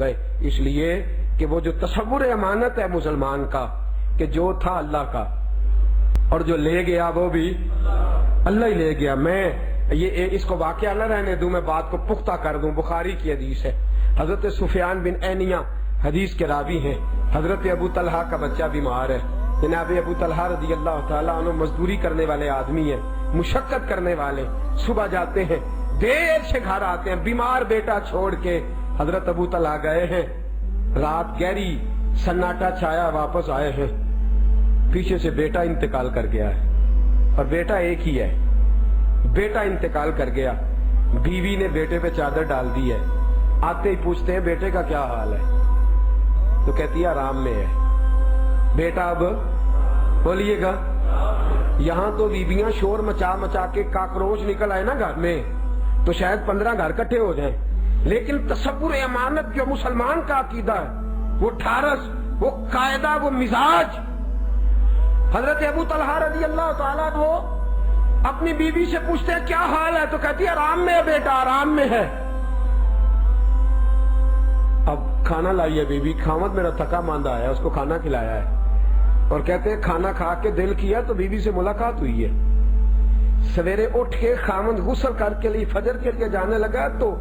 گئے، اس لیے کہ وہ جو تصور امانت ہے مسلمان کا کہ جو تھا اللہ کا اور جو لے گیا وہ بھی اللہ ہی لے گیا۔ میں یہ اس کو واقعہ نہ رہنے دوں، میں بات کو پختہ کر دوں۔ بخاری کی حدیث ہے، حضرت سفیان بن عینیہ حدیث کے راوی ہیں، حضرت ابو طلحہ کا بچہ بیمار ہے۔ جناب ابو طلحہ رضی اللہ تعالیٰ عنہ مزدوری کرنے والے آدمی ہیں، مشقت کرنے والے، صبح جاتے ہیں دیر سے گھر آتے ہیں، بیمار بیٹا چھوڑ کے حضرت ابو طلحہ گئے ہیں، رات گہری سناٹا چھایا، واپس آئے ہیں، پیچھے سے بیٹا انتقال کر گیا ہے، اور بیٹا ایک ہی ہے، بیٹا انتقال کر گیا۔ بیوی نے بیٹے پہ چادر ڈال دی ہے، آتے ہی پوچھتے ہیں بیٹے کا کیا حال ہے، تو کہتی ہے آرام میں ہے۔ بیٹا اب بولیے گا، یہاں تو بیویاں شور مچا مچا کے کاکروچ نکل آئے نا گھر میں تو شاید 15 گھر کٹھے ہو جائیں، لیکن تصور امانت جو مسلمان کا عقیدہ ہے، وہ ٹھارس، وہ قاعدہ، وہ مزاج۔ حضرت ابو طلحہ رضی اللہ تعالیٰ عنہ اپنی بیوی سے پوچھتے ہیں کیا حال ہے، تو کہتی ہے آرام میں ہے بیٹا، آرام میں ہے۔ اب کھانا لائی ہے بیوی، خامد میرا تھکا ماندہ ہے، اس کو کھانا کھلایا ہے، اور کہتے ہیں کھانا کھا کے دل کیا تو بیوی سے ملاقات ہوئی ہے۔ سویرے اٹھ کے خامد غسل کر کے لیے فجر کے لیے جانے لگا تو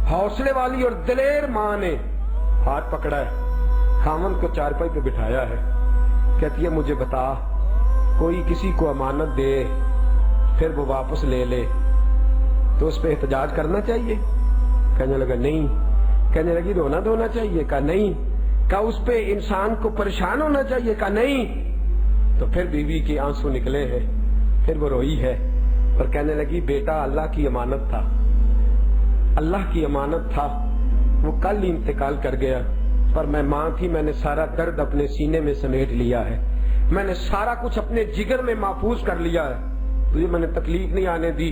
حوصلے والی اور دلیر ماں نے ہاتھ پکڑا ہے، خامد کو چارپائی پہ بٹھایا ہے، کہتی ہے مجھے بتا، کوئی کسی کو امانت دے پھر وہ واپس لے لے تو اس پہ احتجاج کرنا چاہیے؟ کہنے لگا نہیں۔ کہنے لگی رونا دھونا چاہیے؟ کہا نہیں۔ کہا اس پہ انسان کو پریشان ہونا چاہیے؟ کہا نہیں۔ تو پھر بیوی کے آنسو نکلے ہیں، پھر وہ روئی ہے اور کہنے لگی بیٹا اللہ کی امانت تھا، اللہ کی امانت تھا، وہ کل ہی انتقال کر گیا، پر میں ماں تھی، میں نے سارا درد اپنے سینے میں سمیٹ لیا ہے، میں نے سارا کچھ اپنے جگر میں محفوظ کر لیا ہے، تجھے میں نے تکلیف نہیں آنے دی۔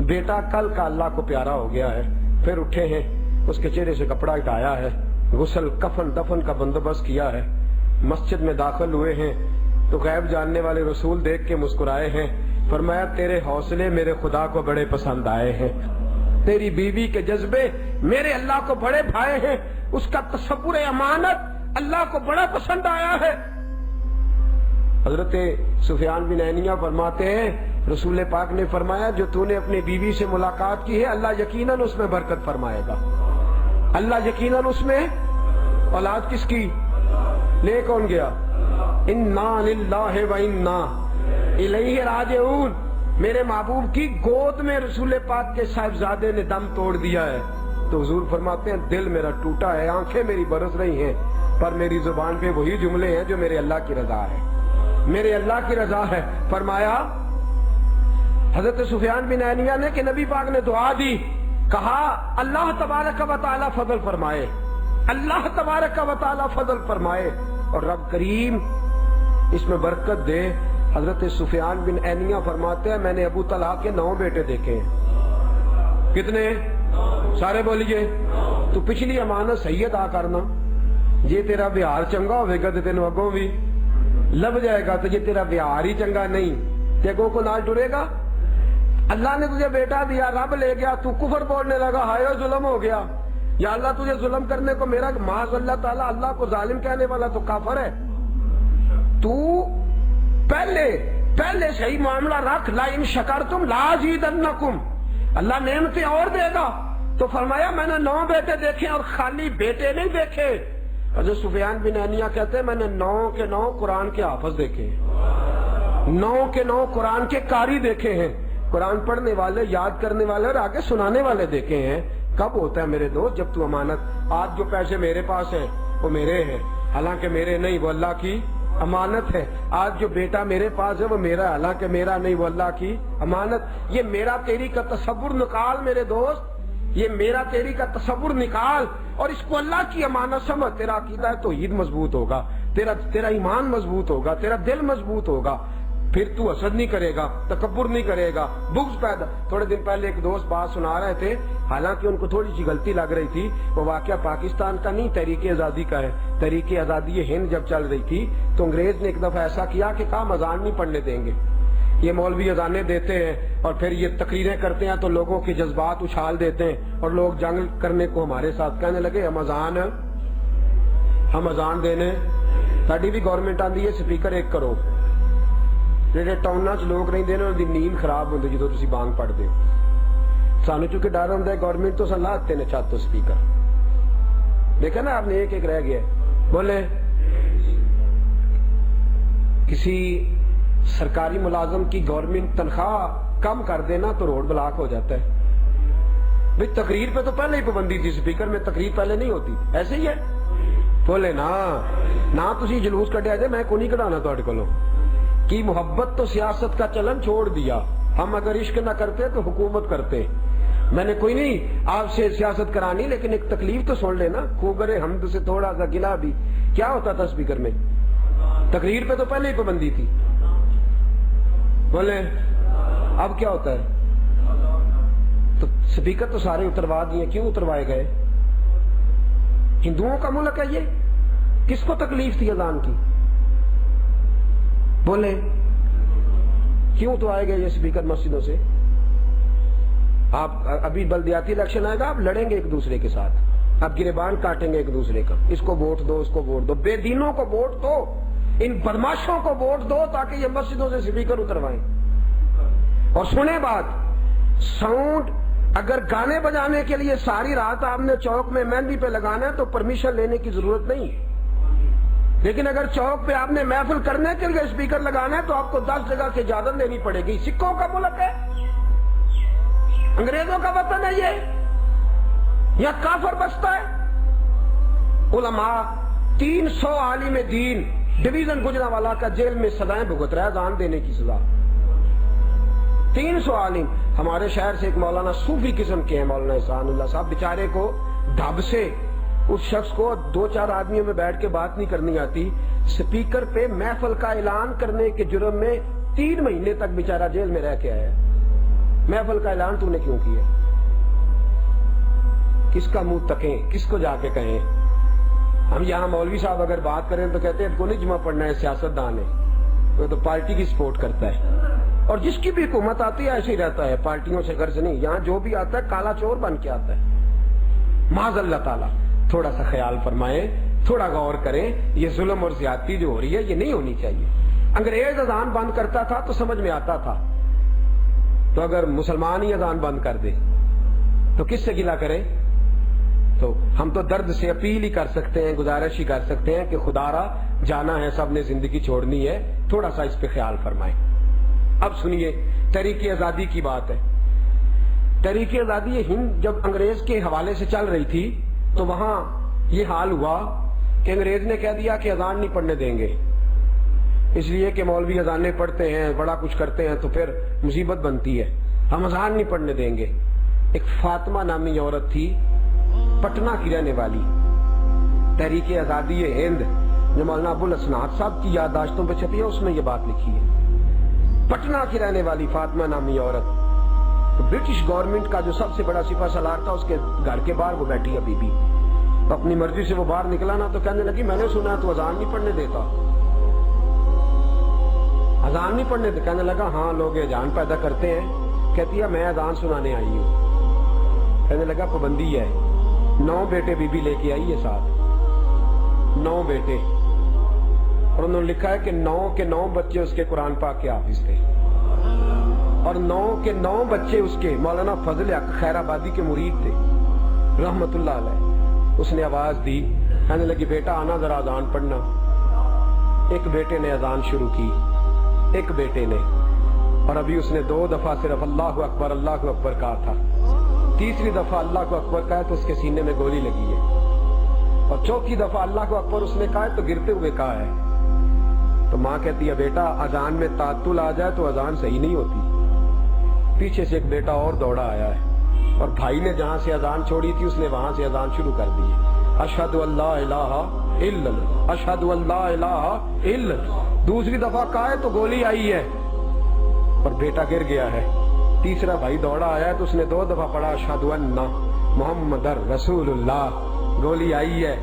بیٹا کل کا اللہ کو پیارا ہو گیا ہے۔ پھر اٹھے ہیں، اس کے چہرے سے کپڑا ہٹایا ہے، غسل کفن دفن کا بندوبست کیا ہے، مسجد میں داخل ہوئے ہیں تو غیب جاننے والے رسول دیکھ کے مسکرائے ہیں، فرمایا تیرے حوصلے میرے خدا کو بڑے پسند آئے ہیں، تیری بیوی کے جذبے میرے اللہ کو بڑے بھائے ہیں، اس کا تصور امانت اللہ کو بڑا پسند آیا ہے۔ حضرت سفیان بن عینیہ فرماتے ہیں رسول پاک نے فرمایا جو تو نے اپنی بیوی سے ملاقات کی ہے اللہ یقیناً اس میں برکت فرمائے گا، اللہ یقیناً اس میں اولاد کس کی لے کون گیا؟ انا للہ و انا الیہ راجعون، میرے محبوب کی گود میں رسول پاک کے صاحبزادے نے دم توڑ دیا ہے۔ تو حضور فرماتے ہیں دل میرا ٹوٹا ہے، آنکھیں میری برس رہی ہیں، پر میری زبان پہ وہی جملے ہیں جو میرے اللہ کی رضا ہے، میرے اللہ کی رضا ہے۔ فرمایا حضرت سفیان بن عینیہ نے کہ نبی پاک نے دعا دی، کہا اللہ تبارک و تعالی فضل فرمائے، اللہ تبارک و تعالی فضل فرمائے اور رب کریم اس میں برکت دے۔ حضرت سفیان بن عینیہ فرماتے ہیں میں نے ابو طلحہ کے 9 بیٹے دیکھے ہیں۔ کتنے؟ سارے بولیے۔ تو پچھلی امانت صحیح ادا کرنا، یہ تیرا بہار چنگا ہوئے گا تو تینوں اگوں بھی لب جائے گا، تو یہ تیرا بہار ہی چنگا نہیں تے اگوں کو نال ٹرے گا۔ اللہ نے تجھے بیٹا دیا، رب لے گیا، تو کفر بولنے لگا، ہائے ظلم ہو گیا، یا اللہ تجھے ظلم کرنے کو میرا معاذ اللہ تعالیٰ اللہ کو ظالم کہنے والا تو کافر ہے۔ تو پہلے صحیح معاملہ رکھ، لا ان شکرتم لا ازیدنکم، اللہ نعمتیں اور دے گا۔ تو فرمایا میں نے 9 بیٹے دیکھے اور خالی بیٹے نہیں دیکھے۔ حضرت سفیان بن عینیہ کہتے ہیں میں نے 9 کے 9 قرآن کے حافظ دیکھے ہیں، 9 کے 9 قرآن کے قاری دیکھے ہیں، قرآن پڑھنے والے، یاد کرنے والے اور آگے سنانے والے دیکھے ہیں۔ کب ہوتا ہے میرے دوست؟ جب تو امانت، آج جو پیسے میرے پاس ہیں وہ میرے ہیں، حالانکہ میرے نہیں، وہ اللہ کی امانت ہے۔ آج جو بیٹا میرے پاس ہے وہ میرا ہے، حالانکہ میرا نہیں، وہ اللہ کی امانت۔ یہ میرا تیری کا تصور نکال میرے دوست، یہ میرا تیری کا تصور نکال اور اس کو اللہ کی امانت سمجھ، تیرا عقیدہ توحید مضبوط ہوگا، تیرا ایمان مضبوط ہوگا، تیرا دل مضبوط ہوگا، پھر تو حسد نہیں کرے گا، تکبر نہیں کرے گا، بغض پیدا۔ تھوڑے دن پہلے ایک دوست بات سنا رہے تھے، حالانکہ ان کو تھوڑی سی غلطی لگ رہی تھی، وہ واقعہ پاکستان کا نہیں، تحریک آزادی کا ہے۔ تحریک آزادی ہند جب چل رہی تھی تو انگریز نے ایک دفعہ ایسا کیا کہ کہا اذان نہیں پڑھنے دیں گے، یہ مولوی اذانیں دیتے ہیں اور پھر یہ تقریریں کرتے ہیں تو لوگوں کے جذبات اچھال دیتے ہیں اور لوگ جنگ کرنے کو ہمارے ساتھ کہنے لگے ہم اذان ہم اذان دینے ساڈی بھی گورنمنٹ آندی ہے سپیکر ایک کرو جڑے ٹاؤناں چ لوگ رہندے نے انہاں دی نیند خراب ہوندی جدوں تسی بانگ پڑھدے ہو سانو چونکہ ڈر ہوندا ہے گورنمنٹ تو لاتے نے چھت تو سپیکر دیکھا نا آپ نے ایک رہ گیا بولے کسی سرکاری ملازم کی گورنمنٹ تنخواہ کم کر دینا تو روڈ بلاک ہو جاتا ہے بھئی تقریر پہ تو پہلے ہی پابندی تھی سپیکر میں تقریر پہلے نہیں ہوتی ایسے ہی ہے بولے نا تسی جلوس کڈیا جائے میں کو نہیں کڈانا تہاڈے کولوں کی محبت تو سیاست کا چلن چھوڑ دیا ہم اگر عشق نہ کرتے تو حکومت کرتے میں نے کوئی نہیں آپ سے سیاست کرانی لیکن ایک تکلیف تو سن لینا خوگر حمد سے تھوڑا سا گلا بھی کیا ہوتا تھا سپیکر میں تقریر پہ تو پہلے ہی پابندی تھی بولے اب کیا ہوتا ہے تو سپیکر تو سارے اتروا دیے کیوں اتروائے گئے ہندوؤں کا ملک ہے یہ کس کو تکلیف تھی اذان کی بولے کیوں تو آئے گئے یہ سپیکر مسجدوں سے آپ ابھی بلدیاتی الیکشن آئے گا آپ لڑیں گے ایک دوسرے کے ساتھ آپ گریبان کاٹیں گے ایک دوسرے کا اس کو ووٹ دو اس کو ووٹ دو بے دینوں کو ووٹ دو ان بدماشوں کو ووٹ دو تاکہ یہ مسجدوں سے سپیکر اتروائیں اور سنیں بات ساؤنڈ اگر گانے بجانے کے لیے ساری رات آپ نے چوک میں مہندی پہ لگانا ہے تو پرمیشن لینے کی ضرورت نہیں لیکن اگر چوک پہ آپ نے محفل کرنے کے لیے سپیکر لگانا ہے تو آپ کو 10 جگہ سے اجازت لینی پڑے گی سکھوں کا ملک ہے انگریزوں کا وطن ہے یہ یا کافر بستا ہے علماء 300 عالم دین ڈویژن گجرانوالہ کا جیل میں سزائیں بھگت رہا ہے اذان دینے کی سزا 300 عالم ہمارے شہر سے ایک مولانا صوفی قسم کے ہیں مولانا احسان اللہ صاحب بیچارے کو ڈھب سے اس شخص کو 2-4 آدمیوں میں بیٹھ کے بات نہیں کرنی آتی سپیکر پہ محفل کا اعلان کرنے کے جرم میں 3 مہینے تک بیچارہ جیل میں رہ کے آیا محفل کا اعلان تو نے کیوں کیا کس کا منہ تکیں کس کو جا کے کہیں ہم یہاں مولوی صاحب اگر بات کریں تو کہتے ہیں کو نہیں جمع پڑھنا ہے سیاست دان ہے وہ تو پارٹی کی سپورٹ کرتا ہے اور جس کی بھی حکومت آتی ہے ایسے ہی رہتا ہے پارٹیوں سے غرض نہیں یہاں جو بھی آتا ہے کالا چور بن کے آتا ہے معاذ اللہ تعالیٰ تھوڑا سا خیال فرمائیں تھوڑا غور کریں یہ ظلم اور زیادتی جو ہو رہی ہے یہ نہیں ہونی چاہیے انگریز اذان بند کرتا تھا تو سمجھ میں آتا تھا تو اگر مسلمان ہی اذان بند کر دے تو کس سے گلہ کریں تو ہم تو درد سے اپیل ہی کر سکتے ہیں گزارش ہی کر سکتے ہیں کہ خدا را جانا ہے سب نے زندگی چھوڑنی ہے تھوڑا سا اس پہ خیال فرمائیں اب سنیے تحریک آزادی کی بات ہے تحریک آزادی ہند جب انگریز کے حوالے سے چل رہی تھی تو وہاں یہ حال ہوا کہ انگریز نے کہہ دیا کہ اذان نہیں پڑھنے دیں گے اس لیے کہ مولوی اذانیں پڑھتے ہیں بڑا کچھ کرتے ہیں تو پھر مصیبت بنتی ہے ہم اذان نہیں پڑھنے دیں گے ایک فاطمہ نامی عورت تھی پٹنہ کی رہنے والی تحریک آزادی ہند جو مولانا ابو الاسناد صاحب کی یادداشتوں پہ چھپی ہے اس میں یہ بات لکھی ہے پٹنہ کی رہنے والی فاطمہ نامی عورت تو برٹش گورنمنٹ کا جو سب سے بڑا سپہ سالار تھا اس کے گھر کے باہر وہ بیٹھی ابھی بھی تو اپنی مرضی سے وہ باہر نکلا نا تو کہنے لگی میں نے سنا تو اذان نہیں پڑھنے دیتا اذان نہیں پڑھنے دیتا کہنے لگا ہاں لوگ اذان پیدا کرتے ہیں کہتی ہے میں اذان سنانے آئی ہوں کہنے لگا پابندی ہے 9 بیٹے بی بی لے کے آئی ہے ساتھ 9 بیٹے اور انہوں نے لکھا ہے کہ 9 کے 9 بچے اس کے قرآن پاک کے حافظ تھے اور 9 کے 9 بچے اس کے مولانا فضل حق خیر آبادی کے مرید تھے رحمت اللہ علیہ اس نے آواز دی کہنے لگی بیٹا آنا ذرا اذان پڑھنا ایک بیٹے نے اذان شروع کی ایک بیٹے نے اور ابھی اس نے 2 دفعہ صرف اللہ اکبر کہا تھا تیسری دفعہ اللہ اکبر کہا تو اس کے سینے میں گولی لگی ہے اور چوتھی دفعہ اللہ اکبر اس نے کہا تو گرتے ہوئے کہا ہے تو ماں کہتی ہے بیٹا اذان میں تعطل آ جائے تو اذان صحیح نہیں ہوتی پیچھے سے ایک بیٹا اور دوڑا آیا ہے اور بھائی نے جہاں سے اذان چھوڑی تھی اس نے وہاں سے اذان شروع کر دی اشہد اللہ الہ الا اللہ اشہد اللہ الہ الا اللہ دوسری دفعہ کہا ہے تو گولی آئی ہے اور بیٹا گر گیا ہے تیسرا بھائی دوڑا آیا ہے تو اس نے 2 دفعہ پڑھا اشہد ان محمد رسول اللہ گولی آئی ہے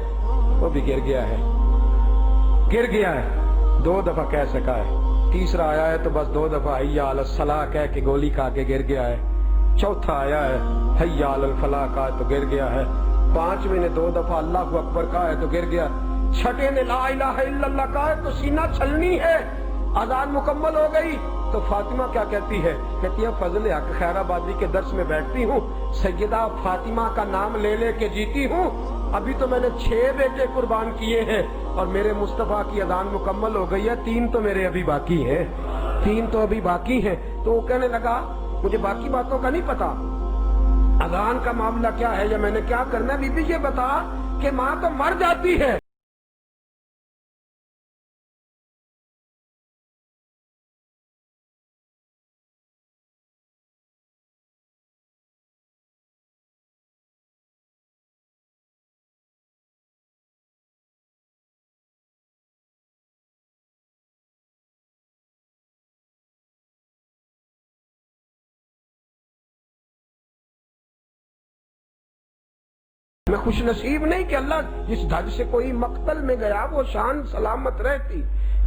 وہ بھی گر گیا ہے 2 دفعہ کہہ سکا ہے تیسرا آیا ہے تو بس 2 دفعہ حی علی الصلاح کہہ کے گولی کھا کے گر گیا ہے چوتھا آیا ہے حی علی الفلاح کہا تو گر گیا ہے 5ویں نے 2 دفعہ اللہ اکبر کہا ہے تو گر گیا چھٹے نے لا الہ الا اللہ کہا ہے تو سینہ چھلنی ہے. اذان مکمل ہو گئی تو فاطمہ کیا کہتی ہے؟ کہتی ہے فضل حق خیر آبادی کے درس میں بیٹھتی ہوں، سیدہ فاطمہ کا نام لے لے کے جیتی ہوں. ابھی تو میں نے 6 بیٹے قربان کیے ہیں اور میرے مصطفیٰ کی اذان مکمل ہو گئی ہے، 3 تو میرے ابھی باقی ہیں، 3 تو ابھی باقی ہیں. تو وہ کہنے لگا مجھے باقی باتوں کا نہیں پتا، اذان کا معاملہ کیا ہے یا میں نے کیا کرنا ہے. بی بی یہ بتا کہ ماں تو مر جاتی ہے. میں خوش نصیب نہیں کہ اللہ جس دھج سے کوئی مقتل میں گیا وہ شان سلامت رہتی.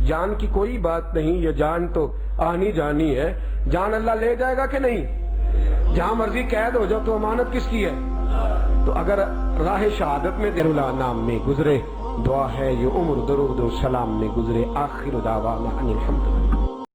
جان کی کوئی بات نہیں، یہ جان تو آنی جانی ہے. جان اللہ لے جائے گا کہ نہیں؟ جہاں مرضی قید ہو جاؤ تو امانت کس کی ہے؟ تو اگر راہ شہادت میں اللہ نام میں گزرے، دعا ہے یہ عمر درود و سلام میں گزرے. آخر دعوانا ان الحمدللہ.